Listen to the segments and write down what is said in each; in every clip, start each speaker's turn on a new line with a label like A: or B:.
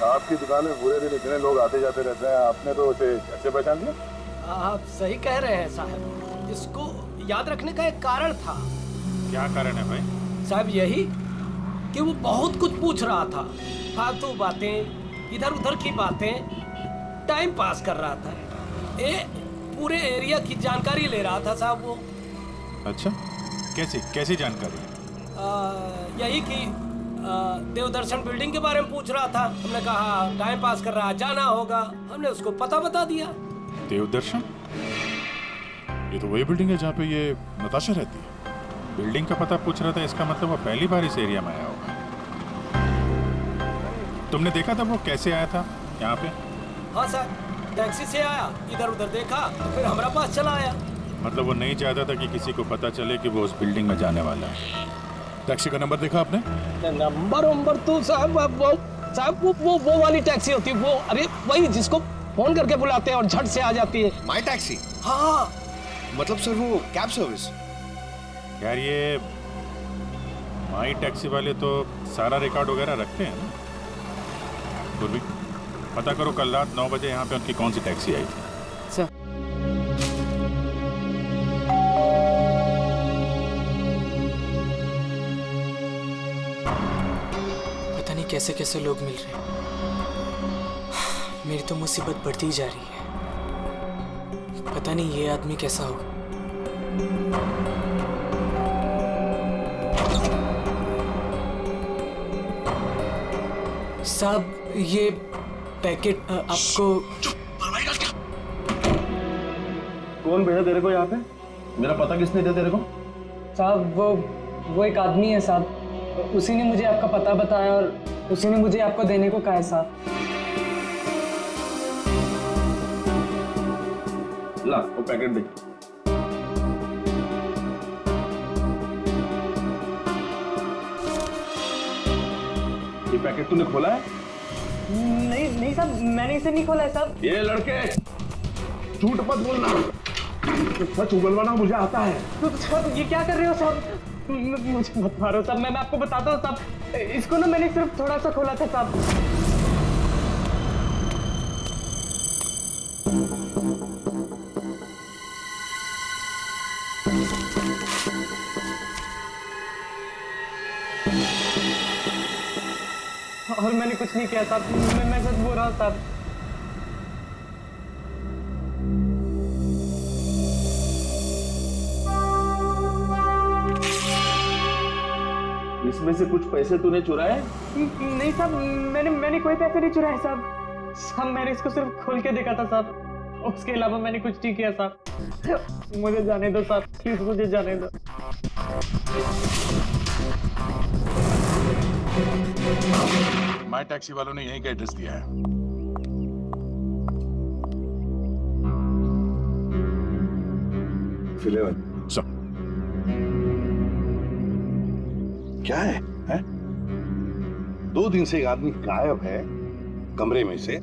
A: आपकी दुकान में पूरे दिन इतने लोग आते जाते रहते हैं, आपने तो उसे कैसे पहचान लिया?
B: आप सही कह रहे हैं साहब, इसको याद रखने का एक कारण था।
C: क्या कारण है भाई?
B: साहब यही कि वो बहुत कुछ पूछ रहा था, फालतू बातें, इधर उधर की बातें, टाइम पास कर रहा था। पूरे एरिया की जानकारी ले रहा था साहब वो।
C: अच्छा, कैसी कैसी जानकारी?
B: यही कि देवदर्शन बिल्डिंग के बारे में पूछ रहा था। हमने कहा टाइम पास कर रहा, जाना होगा। हमने उसको पता बता दिया।
C: देवदर्शन? ये तो वही बिल्डिंग है जहाँ पे ये नताशा रहती है। बिल्डिंग का पता पूछ रहा था, इसका मतलब वो पहली बार इस एरिया में आया होगा। तुमने देखा था वो कैसे आया था यहाँ पे?
B: हाँ सर, टैक्सी से आया, इधर उधर देखा, फिर हमारा पास चला आया।
C: मतलब वो नहीं चाहता था कि किसी को पता चले कि वो उस बिल्डिंग में जाने वाला है। टैक्सी का नंबर देखा आपने?
B: नंबर तो साहब वो वाली टैक्सी होती है वो, अरे वही जिसको फोन करके बुलाते हैं और झट से आ जाती है।
D: माई टैक्सी?
B: हाँ
D: मतलब सर वो कैब सर्विस?
C: यार ये माई टैक्सी वाले तो सारा रिकॉर्ड वगैरह रखते हैं ना। फिर भी पता करो कल रात 9 बजे यहाँ पे उनकी कौन सी टैक्सी आई थी।
B: सर
E: पता नहीं कैसे कैसे लोग मिल रहे हैं। मेरी तो मुसीबत बढ़ती ही जा रही है। पता नहीं ये आदमी कैसा होगा। साहब ये पैकेट आपको।
A: कौन भेजा तेरे को यहाँ पे? मेरा पता किसने दिया तेरे को?
E: साहब वो एक आदमी है साहब, उसी ने मुझे आपका पता बताया और उसी ने मुझे आपको देने को कहा है साहब।
A: ला वो पैकेट दे। ये पैकेट तूने खोला है?
E: नहीं साहब, मैंने इसे नहीं खोला है साहब।
A: ये लड़के झूठ मत बोलना, सच उगलवाना मुझे आता है।
E: तो साहब ये क्या कर रहे हो साहब? मुझे मत मारो साहब, मैं आपको बताता हूँ साहब। इसको ना मैंने सिर्फ थोड़ा सा खोला था साहब। और मैंने कुछ नहीं किया साहब, मैं सच बोल रहा हूँ साहब।
A: इसमें से कुछ पैसे तूने चुराए?
E: नहीं साहब, मैंने कोई पैसे नहीं चुराए साहब। साहब मैंने इसको सिर्फ खोल के देखा था साहब, उसके अलावा मैंने कुछ नहीं किया साहब। मुझे जाने दो साहब, प्लीज मुझे जाने दो।
C: माई टैक्सी वालों ने यहीं का एड्रेस दिया है। सब
A: क्या है, हैं? 2 दिन से एक आदमी गायब है कमरे में से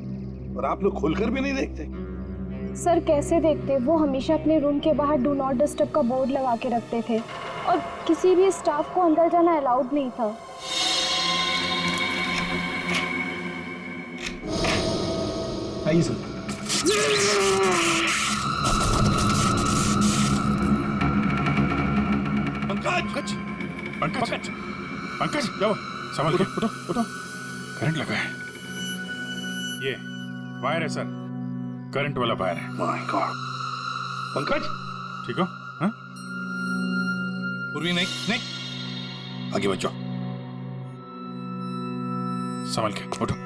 A: और आप लोग खोलकर भी नहीं देखते।
F: सर कैसे देखते, वो हमेशा अपने रूम के बाहर डू नॉट डिस्टर्ब का बोर्ड लगा के रखते थे और किसी भी स्टाफ को अंदर जाना अलाउड नहीं था।
A: आइए सर।
C: पंकज पंकज पंकज जाओ, संभल के उठो उठो। करंट लगा है। ये वायर है सर, करंट वाला वायर है।
A: My god. पंकज
C: ठीक हो? हाँ?
D: पूर्वी नहीं नहीं, आगे बचो।
C: संभल के उठो।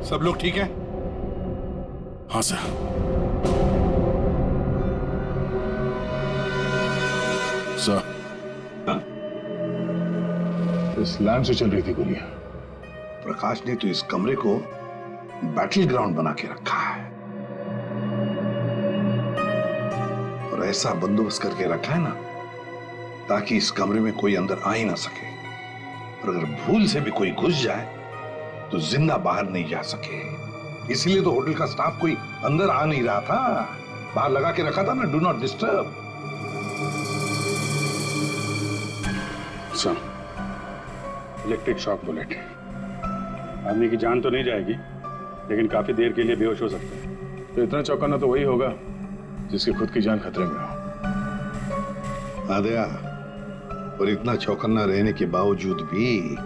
A: सब लोग ठीक है?
C: हाँ सर।
A: सर,
G: इस लैंड से चल रही थी गोलियां।
A: प्रकाश ने तो इस कमरे को बैटल ग्राउंड बना के रखा है और ऐसा बंदोबस्त करके रखा है ना ताकि इस कमरे में कोई अंदर आ ही ना सके, और अगर भूल से भी कोई घुस जाए तो जिंदा बाहर नहीं जा सके। इसलिए तो होटल का स्टाफ कोई अंदर आ नहीं रहा था, बाहर लगा के रखा था ना, do not disturb.
G: Sir, electric shock bullet. आदमी की जान तो नहीं जाएगी, लेकिन काफी देर के लिए बेहोश हो सकता है। तो इतना चौंकाना तो वही होगा जिसकी खुद की जान खतरे में हो।
A: आदया, और इतना चौकन्ना रहने के बावजूद भी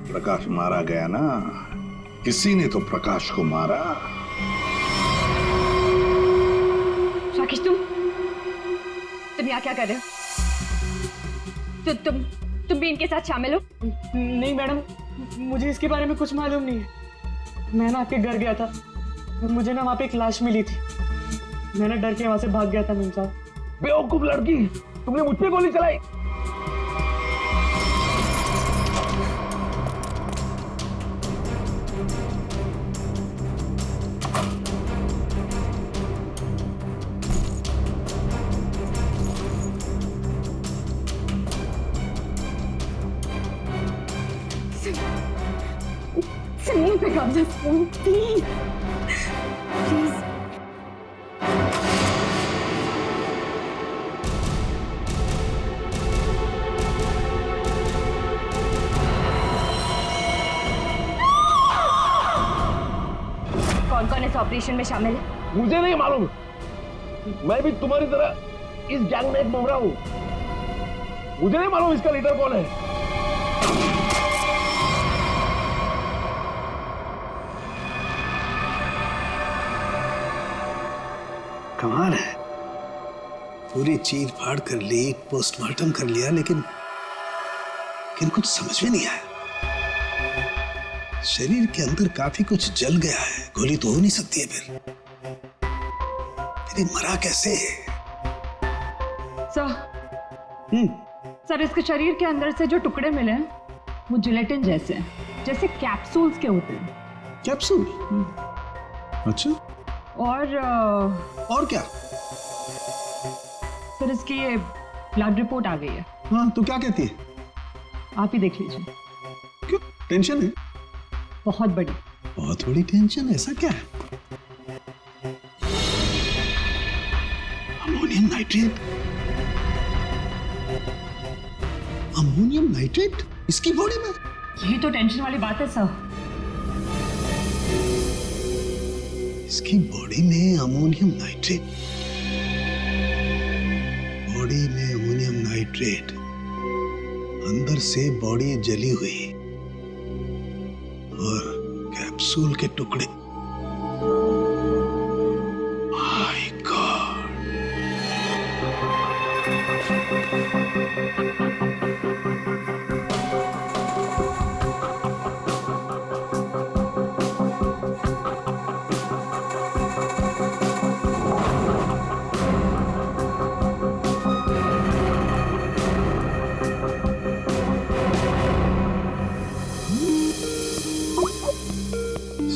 A: प्रकाश मारा गया ना, किसी ने तो प्रकाश को मारा।
H: राकेश, तुम यहाँ क्या कर रहे हो? तुम भी इनके साथ शामिल हो?
E: नहीं मैडम, मुझे इसके बारे में कुछ मालूम नहीं है। मैं ना आपके घर गया था और मुझे ना वहाँ पे एक लाश मिली थी। मैंने डर के वहाँ से भाग गया था मेम साहब।
B: बेवकूफ लड़की, तुमने मुझ पे गोली चलाई।
H: समीर पे कब्जा, प्लीज प्लीज। कौन कौन इस ऑपरेशन में शामिल है?
B: मुझे नहीं मालूम, मैं भी तुम्हारी तरह इस गैंग में एक मेंबर हूँ। मुझे नहीं मालूम इसका लीडर कौन है।
I: कमाल है, पूरी चीर फाड़ कर ली, पोस्टमार्टम कर लिया, लेकिन कुछ समझ में नहीं आया। शरीर के अंदर काफी कुछ जल गया है, गोली तो हो नहीं सकती है फिर ये मरा कैसे?
J: सर, इसके शरीर के अंदर से जो टुकड़े मिले हैं वो जिलेटिन जैसे हैं, जैसे कैप्सूल्स के होते हैं।
I: कैप्सूल? अच्छा, और क्या?
J: सर, इसकी ये ब्लड रिपोर्ट आ गई है।
I: हाँ, तो क्या कहती है?
J: आप ही देख लीजिए।
I: क्यों, टेंशन है?
J: बहुत बड़ी।
I: बहुत बड़ी टेंशन? ऐसा क्या है? Ammonium nitrate? अमोनियम नाइट्रेट इसकी बॉडी में?
J: यही तो टेंशन वाली बात है सर।
I: इसकी बॉडी में अमोनियम नाइट्रेट? बॉडी में अमोनियम नाइट्रेट, अंदर से बॉडी जली हुई और कैप्सूल के टुकड़े। My God!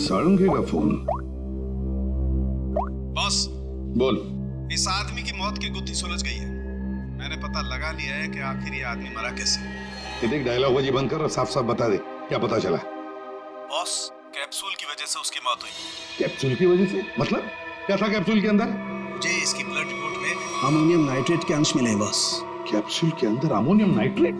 A: सारंगी का फोन।
D: बॉस,
A: बोल।
D: इस आदमी की मौत की गुत्थी सुलझ गई है। मैंने पता लगा लिया है कि आखिर ये आदमी मरा कैसे।
A: ये देख, डायलॉग बाजी बंद कर और साफ साफ बता दे क्या पता चला।
D: बॉस, कैप्सूल की वजह से उसकी मौत हुई।
A: कैप्सूल की वजह से? मतलब क्या था कैप्सूल के अंदर?
D: मुझे इसकी ब्लड रिपोर्ट में
I: अमोनियम नाइट्रेट के अंश मिले हैं बॉस।
A: कैप्सूल के अंदर अमोनियम नाइट्रेट?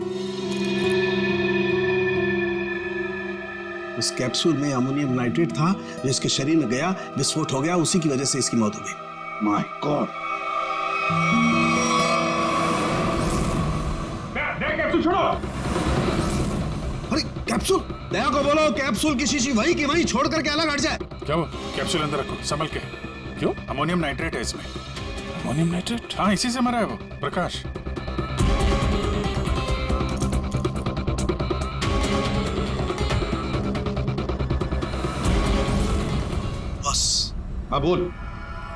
I: उस कैप्सूल में अमोनियम नाइट्रेट था जो इसके शरीर में गया, विस्फोट हो गया, उसी की वजह से इसकी मौत हो गई।
A: My God!
G: कैप्सूल छोड़ो!
I: अरे कैप्सूल, दया को बोलो कैप्सूल की शीशी वही की वही छोड़ करके अलग हट जाए।
C: क्या वो कैप्सूल अंदर रखो, संभल के। क्यों? अमोनियम नाइट्रेट है इसमें। Ammonium nitrate? हाँ, इसी से मरा है वो प्रकाश।
A: हाँ बोल।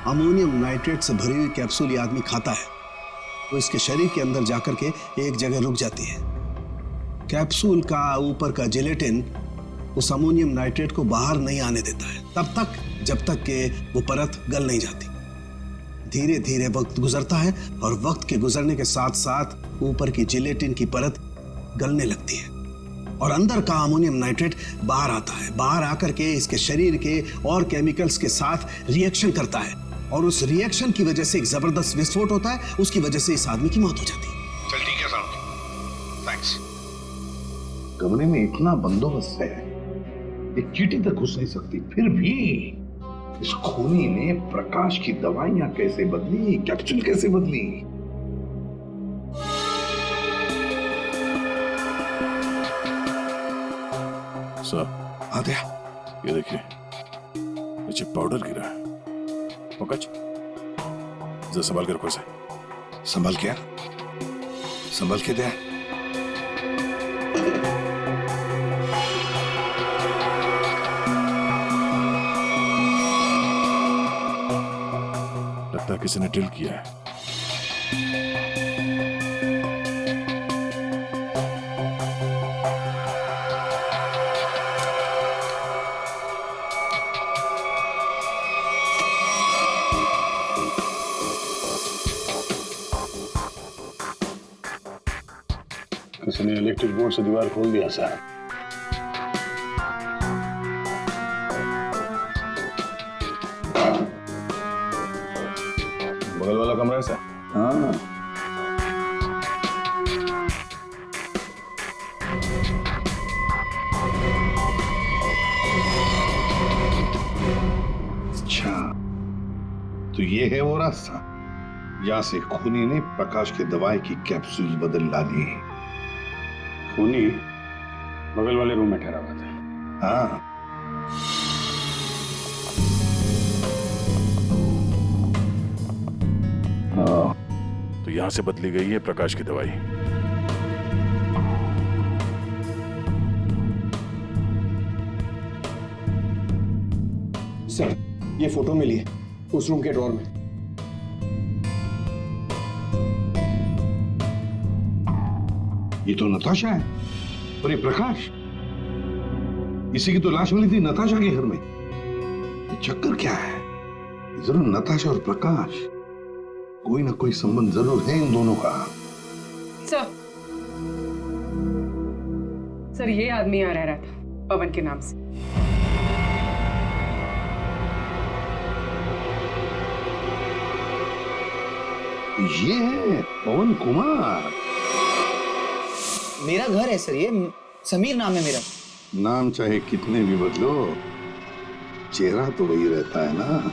I: अमोनियम नाइट्रेट से भरी हुई कैप्सूल ये आदमी खाता है तो इसके शरीर के अंदर जाकर के एक जगह रुक जाती है। कैप्सूल का ऊपर का जिलेटिन उस अमोनियम नाइट्रेट को बाहर नहीं आने देता है तब तक जब तक कि वो परत गल नहीं जाती। धीरे धीरे वक्त गुजरता है और वक्त के गुजरने के साथ साथ ऊपर की जिलेटिन की परत गलने लगती है और अंदर का अमोनियम नाइट्रेट बाहर आता है। बाहर आकर के इसके शरीर के और केमिकल्स के साथ रिएक्शन करता है और उस रिएक्शन की वजह से एक जबरदस्त विस्फोट होता है। उसकी वजह से इस आदमी की मौत हो जाती है।
A: चल ठीक है साहब, थैंक्स। कमरे में इतना बंदोबस्त है, एक चींटी तक घुस नहीं सकती, फिर भी इस खूनी ने प्रकाश की दवाइयां कैसे बदली, कैप्सूल कैसे बदली?
C: सर
A: आ गया।
C: ये देखिए, नीचे पाउडर गिरा है। पंकज, इसे संभाल कर रखो इसे।
A: संभल क्या? संभल के दे।
C: लगता है किसी ने ड्रिल किया है।
G: किसी ने इलेक्ट्रिक बोर्ड से दीवार खोल दिया साहब।
C: बगल वाला कमरा है सर।
A: हाँ, अच्छा, तो ये है वो रास्ता जहां से खूनी ने प्रकाश की दवाई की कैप्सूल बदल डाली।
G: खूनी बगल वाले रूम में ठहरा हुआ था।
A: हाँ,
C: तो यहां से बदली गई है प्रकाश की दवाई।
K: सर, ये फोटो मिली है उस रूम के ड्रॉर में।
A: ये तो नताशा है और ये प्रकाश, इसी की तो लाश मिली थी नताशा के घर में। ये चक्कर क्या है? जरूर नताशा और प्रकाश कोई ना कोई संबंध जरूर है इन दोनों का।
L: सर, ये आदमी यहाँ रह रहा था पवन के नाम से।
A: ये है पवन कुमार।
K: मेरा घर है सर, ये समीर नाम है मेरा।
A: नाम चाहे कितने भी बदलो, चेहरा तो वही रहता है ना।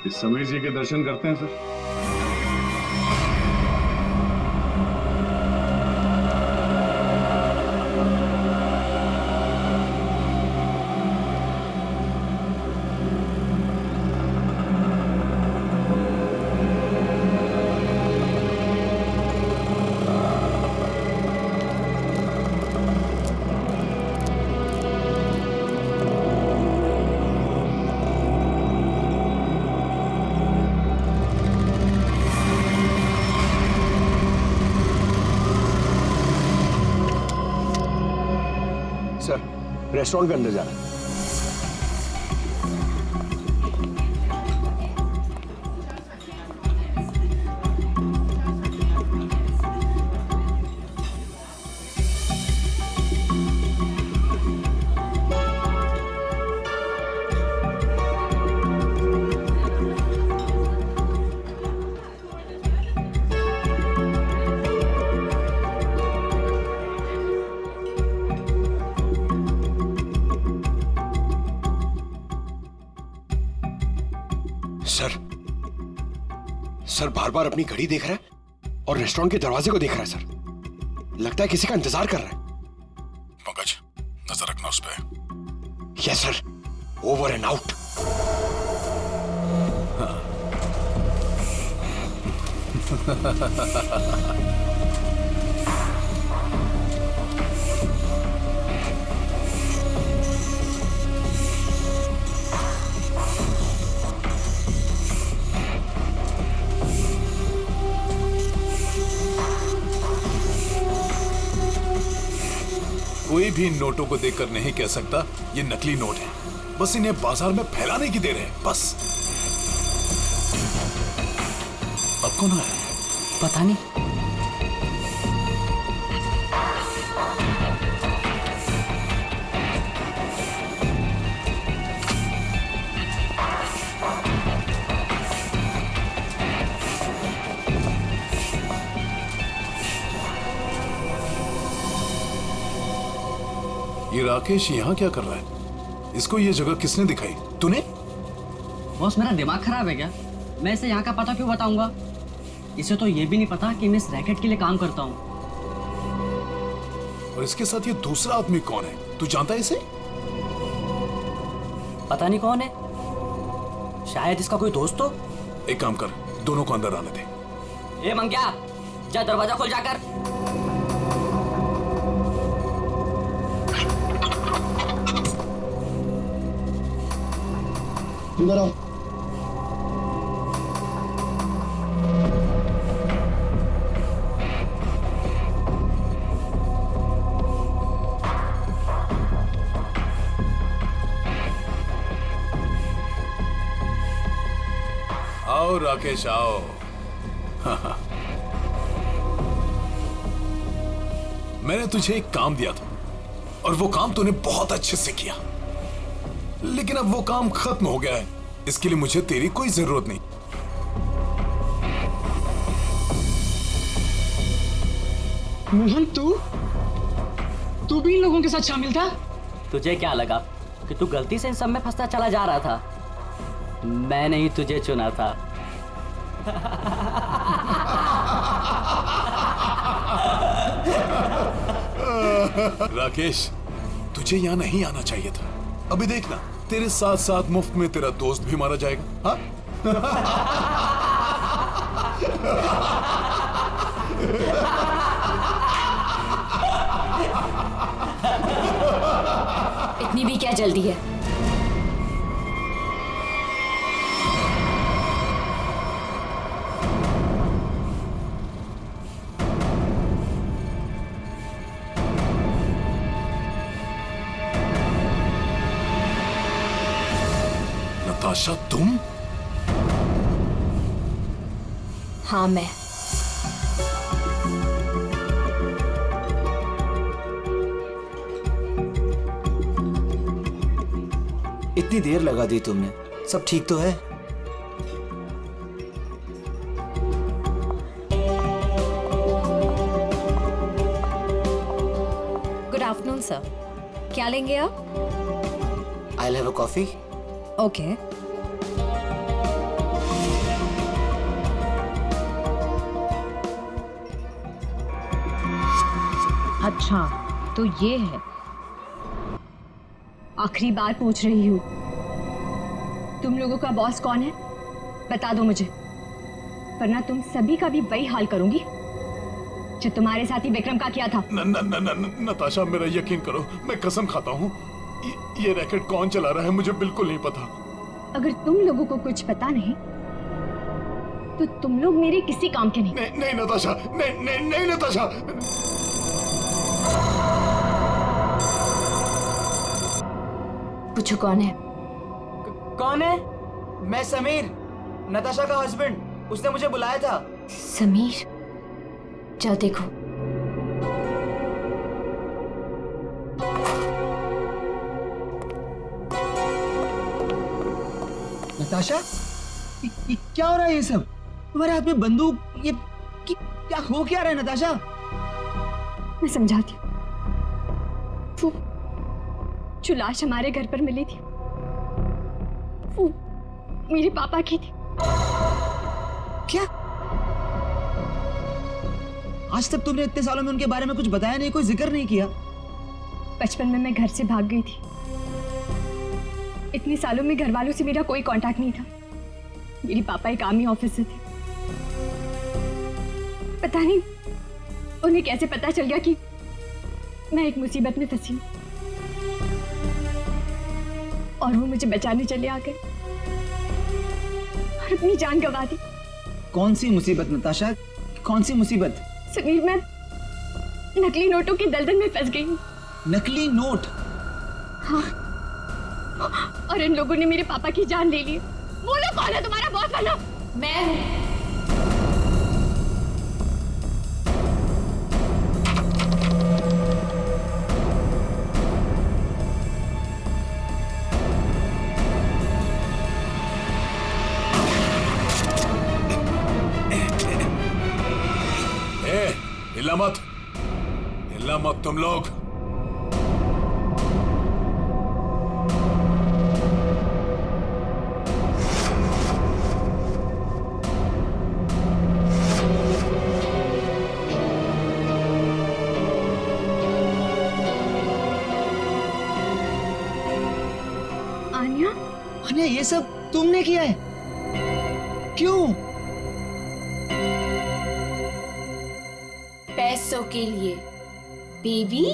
G: इस समीर जी के दर्शन करते हैं सर।
K: रेस्टोरेंट के अंदर जा रहा है।
M: सर बार बार अपनी घड़ी देख रहा है और रेस्टोरेंट के दरवाजे को देख रहा है सर। लगता है किसी का इंतजार कर रहा है।
C: पंकज, नजर रखना उस पे।
M: Yes sir, over and out.
N: कोई भी इन नोटों को देखकर नहीं कह सकता ये नकली नोट है। बस इन्हें बाजार में फैलाने की देर है, बस। अब कौन आया?
O: पता नहीं।
N: ये राकेश यहाँ क्या कर रहा है? इसको ये जगह किसने दिखाई? तूने?
O: बॉस मेरा दिमाग खराब है क्या? मैं इसे यहाँ का पता क्यों बताऊंगा? इसे तो ये भी नहीं पता कि मैं इस रैकेट के लिए काम करता हूँ।
N: और इसके साथ ये दूसरा आदमी कौन है? तू जानता है इसे?
O: पता नहीं कौन है, शायद इसका कोई दोस्त हो।
N: एक काम कर, दोनों को अंदर आने दे।
O: ए मंग्या, जा दरवाजा खोल जाकर।
K: इधर आओ।
N: आओ राकेश आओ। मैंने तुझे एक काम दिया था और वो काम तूने बहुत अच्छे से किया, लेकिन अब वो काम खत्म हो गया है। इसके लिए मुझे तेरी कोई जरूरत नहीं।
E: मोहन, तू भी इन लोगों के साथ शामिल था?
O: तुझे क्या लगा कि तू गलती से इन सब में फंसता चला जा रहा था? मैंने ही तुझे चुना था।
N: राकेश, तुझे यहाँ नहीं आना चाहिए था। अभी देखना, तेरे साथ साथ मुफ्त में तेरा दोस्त भी मारा जाएगा। हाँ?
H: इतनी भी क्या जल्दी है?
N: नताशा, तुम?
H: हाँ, मैं।
K: इतनी देर लगा दी तुमने, सब ठीक तो है?
H: गुड आफ्टरनून सर, क्या लेंगे आप?
K: I'll have a coffee.
H: Okay.
J: अच्छा, तो ये है।
H: आखिरी बार पूछ रही हूँ, तुम लोगों का बॉस कौन है? बता दो मुझे, वरना तुम सभी का भी वही हाल करूंगी जो तुम्हारे साथी विक्रम का किया था।
N: नताशा, मेरा यकीन करो, मैं कसम खाता हूँ, ये रैकेट कौन चला रहा है मुझे बिल्कुल नहीं पता।
H: अगर तुम लोगों को कुछ पता नहीं तो तुम लोग मेरे किसी काम के नहीं।
N: नहीं नताशा, नहीं नताशा।
H: पूछो कौन है?
K: कौन है? मैं समीर, नताशा का हस्बैंड। उसने मुझे बुलाया था।
H: समीर, जाओ देखो।
K: नताशा, ये क्या हो रहा है? ये सब तुम्हारे हाथ में बंदूक, ये क्या हो क्या रहा है नताशा?
H: मैं समझाती हूँ। वो जो लाश हमारे घर पर मिली थी वो मेरे पापा की थी।
K: क्या? आज तक तुमने इतने सालों में उनके बारे में कुछ बताया नहीं, कोई जिक्र नहीं किया।
H: बचपन में मैं घर से भाग गई थी। इतने सालों में घर वालों से मेरा कोई कांटेक्ट नहीं था। मेरे पापा एक आर्मी ऑफिसर थे। पता नहीं उन्हें कैसे पता चल गया कि मैं एक मुसीबत में फंसी हूं और वो मुझे बचाने चले आ गए और अपनी जान गंवा दी।
K: कौन सी मुसीबत नताशा, कौन सी मुसीबत?
H: समीर, मैं नकली नोटों के दलदल में फंस गई हूँ।
K: नकली नोट।
H: हाँ, और इन लोगों ने मेरे पापा की जान ले ली। बोलो कौन है तुम्हारा बॉस वाला?
P: मैं हूँ।
N: हिला मत तुम लोग।
H: आन्या?
K: आन्या, ये सब तुमने किया है? क्यों?
P: पैसों के लिए बेबी।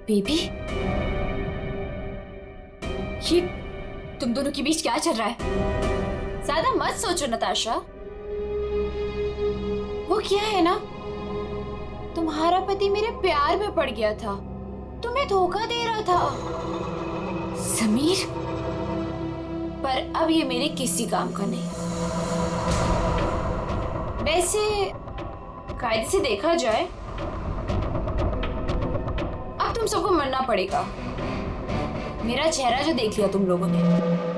P: बेबी,
H: ये तुम दोनों के बीच क्या चल रहा है?
P: ज्यादा मत सोचो नताशा। वो क्या है ना, तुम्हारा पति मेरे प्यार में पड़ गया था, तुम्हें धोखा दे रहा था समीर। पर अब ये मेरे किसी काम का नहीं। वैसे कायदे से देखा जाए अब तुम सबको मरना पड़ेगा। मेरा चेहरा जो देख लिया तुम लोगों ने।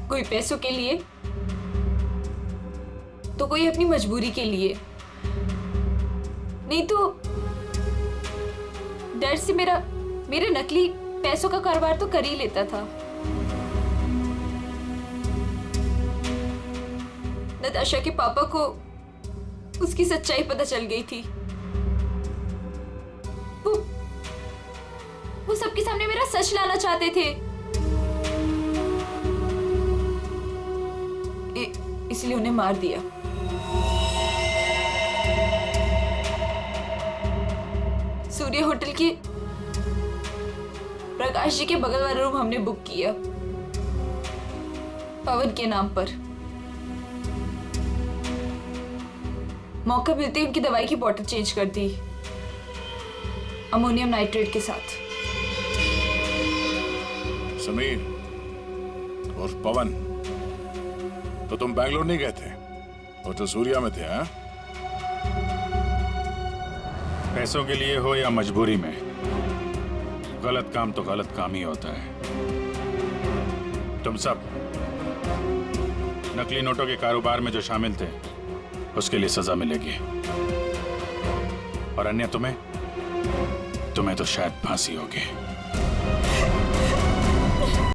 P: कोई पैसों के लिए तो कोई अपनी मजबूरी के लिए, नहीं तो डर से मेरे नकली पैसों का कारोबार तो कर ही लेता था। नताशा के पापा को उसकी सच्चाई पता चल गई थी। वो सबके सामने मेरा सच लाना चाहते थे, इसलिए उन्हें मार दिया। सूर्य होटल के प्रकाश जी के बगल वाला रूम हमने बुक किया पवन के नाम पर। मौका मिलते ही उनकी दवाई की बोतल चेंज कर दी अमोनियम नाइट्रेट के साथ।
N: समीर और पवन, तो तुम बैंगलोर नहीं गए थे, वो तो सूर्या में थे। हाँ,
C: पैसों के लिए हो या मजबूरी में, गलत काम तो गलत काम ही होता है। तुम सब नकली नोटों के कारोबार में जो शामिल थे उसके लिए सजा मिलेगी, और अन्य तुम्हें तो शायद फांसी होगी।